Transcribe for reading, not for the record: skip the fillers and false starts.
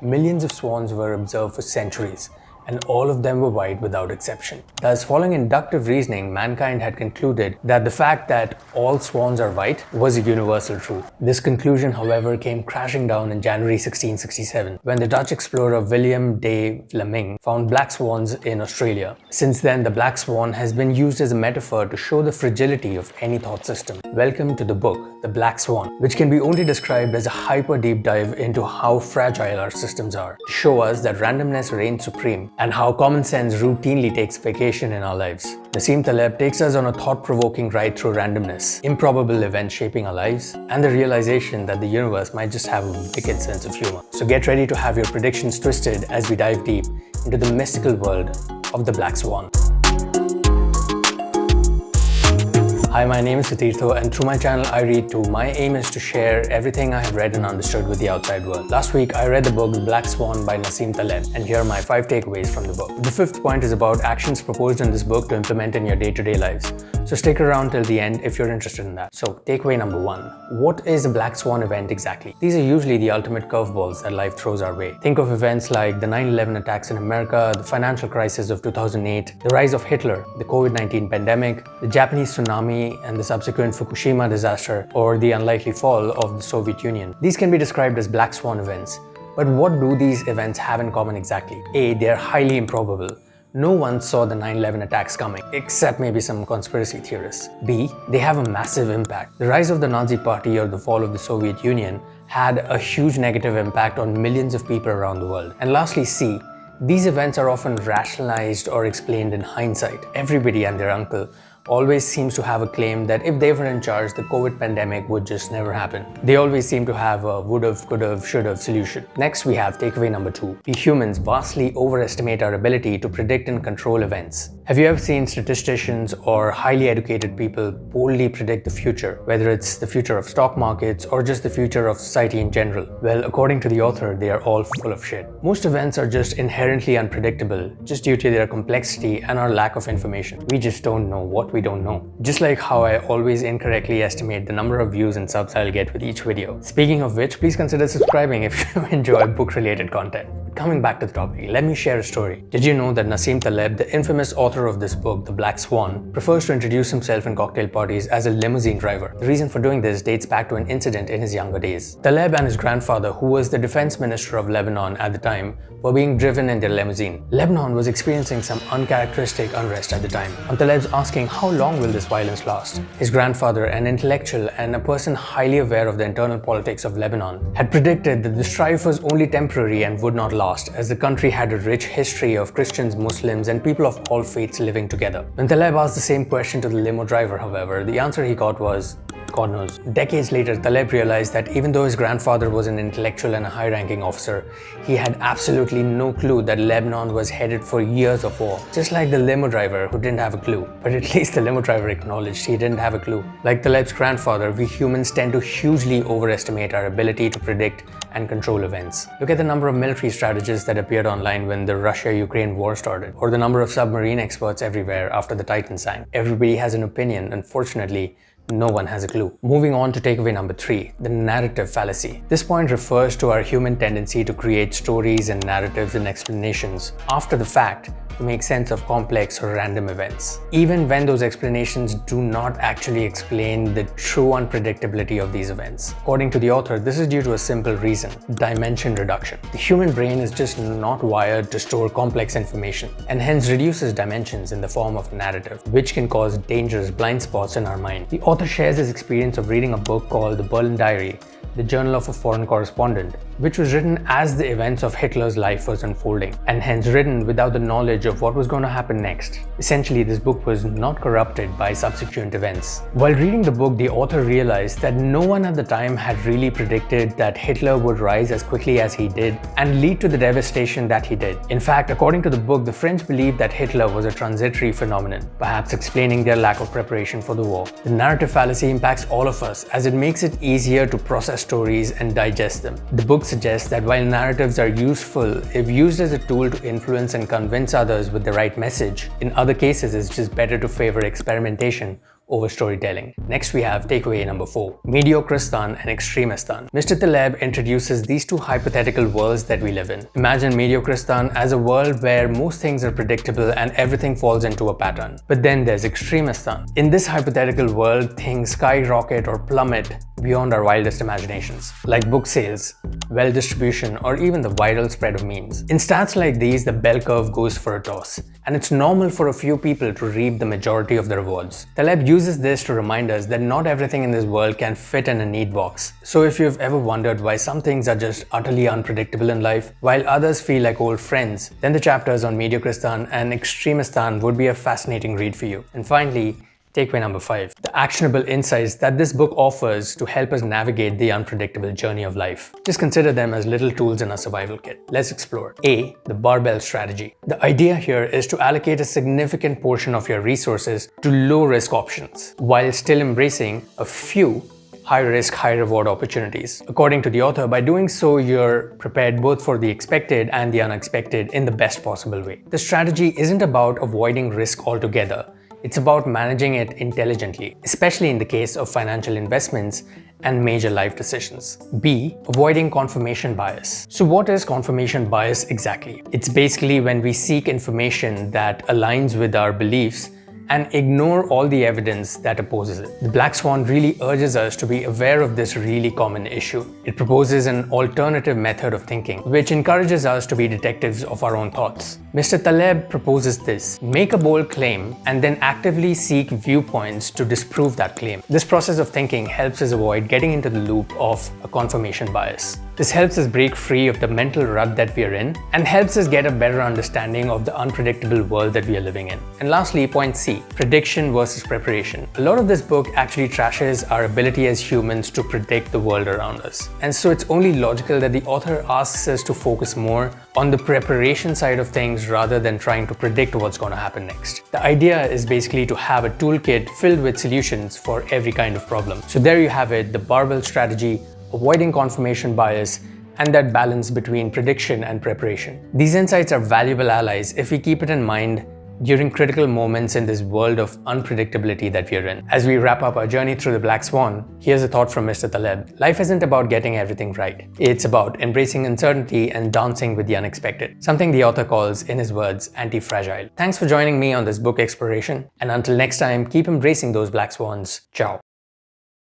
millions of swans were observed for centuries, and all of them were white without exception. Thus, following inductive reasoning, mankind had concluded that the fact that all swans are white was a universal truth. This conclusion, however, came crashing down in January 1667, when the Dutch explorer Willem de Vlamingh found black swans in Australia. Since then, the black swan has been used as a metaphor to show the fragility of any thought system. Welcome to the book, The Black Swan, which can be only described as a hyper deep dive into how fragile our systems are, to show us that randomness reigns supreme and how common sense routinely takes vacation in our lives. Nassim Taleb takes us on a thought-provoking ride through randomness, improbable events shaping our lives, and the realization that the universe might just have a wicked sense of humor. So get ready to have your predictions twisted as we dive deep into the mystical world of the Black Swan. Hi, my name is Satirtho, and through my channel I read too. My aim is to share everything I have read and understood with the outside world. Last week I read the book The Black Swan by Nassim Taleb, and here are my 5 takeaways from the book. The 5th point is about actions proposed in this book to implement in your day-to-day lives. So stick around till the end if you're interested in that. So takeaway number 1. What is a Black Swan event exactly? These are usually the ultimate curveballs that life throws our way. Think of events like the 9/11 attacks in America, the financial crisis of 2008, the rise of Hitler, the COVID-19 pandemic, the Japanese tsunami, and the subsequent Fukushima disaster, or the unlikely fall of the Soviet Union. These can be described as Black Swan events. But what do these events have in common exactly? A. They are highly improbable. No one saw the 9/11 attacks coming, except maybe some conspiracy theorists. B. They have a massive impact. The rise of the Nazi Party or the fall of the Soviet Union had a huge negative impact on millions of people around the world. And lastly, C. These events are often rationalized or explained in hindsight. Everybody and their uncle always seems to have a claim that if they were in charge, the COVID pandemic would just never happen. They always seem to have a would've, could've, should've solution. Next, we have takeaway number 2. We humans vastly overestimate our ability to predict and control events. Have you ever seen statisticians or highly educated people boldly predict the future, whether it's the future of stock markets or just the future of society in general? Well, according to the author, they are all full of shit. Most events are just inherently unpredictable, just due to their complexity and our lack of information. We just don't know what we don't know. Just like how I always incorrectly estimate the number of views and subs I'll get with each video. Speaking of which, please consider subscribing if you enjoy book-related content. Coming back to the topic, let me share a story. Did you know that Nassim Taleb, the infamous author of this book, The Black Swan, prefers to introduce himself in cocktail parties as a limousine driver? The reason for doing this dates back to an incident in his younger days. Taleb and his grandfather, who was the defense minister of Lebanon at the time, were being driven in their limousine. Lebanon was experiencing some uncharacteristic unrest at the time. On Taleb's asking, how long will this violence last? His grandfather, an intellectual and a person highly aware of the internal politics of Lebanon, had predicted that the strife was only temporary and would not last, as the country had a rich history of Christians, Muslims, and people of all faiths living together. When Taleb asked the same question to the limo driver, however, the answer he got was, God knows. Decades later, Taleb realized that even though his grandfather was an intellectual and a high-ranking officer, he had absolutely no clue that Lebanon was headed for years of war. Just like the limo driver who didn't have a clue. But at least the limo driver acknowledged he didn't have a clue. Like Taleb's grandfather, we humans tend to hugely overestimate our ability to predict and control events. Look at the number of military strategists that appeared online when the Russia-Ukraine war started, or the number of submarine experts everywhere after the Titan sank. Everybody has an opinion. Unfortunately, no one has a clue. Moving on to takeaway number 3, the narrative fallacy. This point refers to our human tendency to create stories and narratives and explanations after the fact to make sense of complex or random events, even when those explanations do not actually explain the true unpredictability of these events. According to the author, this is due to a simple reason: dimension reduction. The human brain is just not wired to store complex information, and hence reduces dimensions in the form of narrative, which can cause dangerous blind spots in our mind. The author shares his experience of reading a book called The Berlin Diary, the journal of a foreign correspondent, which was written as the events of Hitler's life was unfolding, and hence written without the knowledge of what was going to happen next. Essentially, this book was not corrupted by subsequent events. While reading the book, the author realized that no one at the time had really predicted that Hitler would rise as quickly as he did and lead to the devastation that he did. In fact, according to the book, the French believed that Hitler was a transitory phenomenon, perhaps explaining their lack of preparation for the war. The narrative fallacy impacts all of us, as it makes it easier to process stories and digest them. The book suggests that while narratives are useful if used as a tool to influence and convince others with the right message, in other cases it's just better to favor experimentation over storytelling. Next we have takeaway number 4, Mediocristan and Extremeistan. Mr. Taleb introduces these two hypothetical worlds that we live in. Imagine Mediocristan as a world where most things are predictable and everything falls into a pattern. But then there's Extremeistan. In this hypothetical world, things skyrocket or plummet beyond our wildest imaginations, like book sales, wealth distribution, or even the viral spread of memes. In stats like these, the bell curve goes for a toss, and it's normal for a few people to reap the majority of the rewards. Taleb uses this to remind us that not everything in this world can fit in a neat box. So if you've ever wondered why some things are just utterly unpredictable in life, while others feel like old friends, then the chapters on Mediocristan and Extremeistan would be a fascinating read for you. And finally, takeaway number 5, the actionable insights that this book offers to help us navigate the unpredictable journey of life. Just consider them as little tools in our survival kit. Let's explore. A. The barbell strategy. The idea here is to allocate a significant portion of your resources to low-risk options, while still embracing a few high-risk, high-reward opportunities. According to the author, by doing so, you're prepared both for the expected and the unexpected in the best possible way. The strategy isn't about avoiding risk altogether. It's about managing it intelligently, especially in the case of financial investments and major life decisions. B. Avoiding confirmation bias. So what is confirmation bias exactly? It's basically when we seek information that aligns with our beliefs and ignore all the evidence that opposes it. The Black Swan really urges us to be aware of this really common issue. It proposes an alternative method of thinking, which encourages us to be detectives of our own thoughts. Mr. Taleb proposes this: make a bold claim and then actively seek viewpoints to disprove that claim. This process of thinking helps us avoid getting into the loop of a confirmation bias. This helps us break free of the mental rut that we are in and helps us get a better understanding of the unpredictable world that we are living in. And lastly, point C, prediction versus preparation. A lot of this book actually trashes our ability as humans to predict the world around us. And so it's only logical that the author asks us to focus more on the preparation side of things rather than trying to predict what's going to happen next. The idea is basically to have a toolkit filled with solutions for every kind of problem. So there you have it, the barbell strategy, avoiding confirmation bias, and that balance between prediction and preparation. These insights are valuable allies if we keep it in mind during critical moments in this world of unpredictability that we are in. As we wrap up our journey through the Black Swan, here's a thought from Mr. Taleb. Life isn't about getting everything right. It's about embracing uncertainty and dancing with the unexpected, something the author calls, in his words, anti-fragile. Thanks for joining me on this book exploration, and until next time, keep embracing those black swans. Ciao.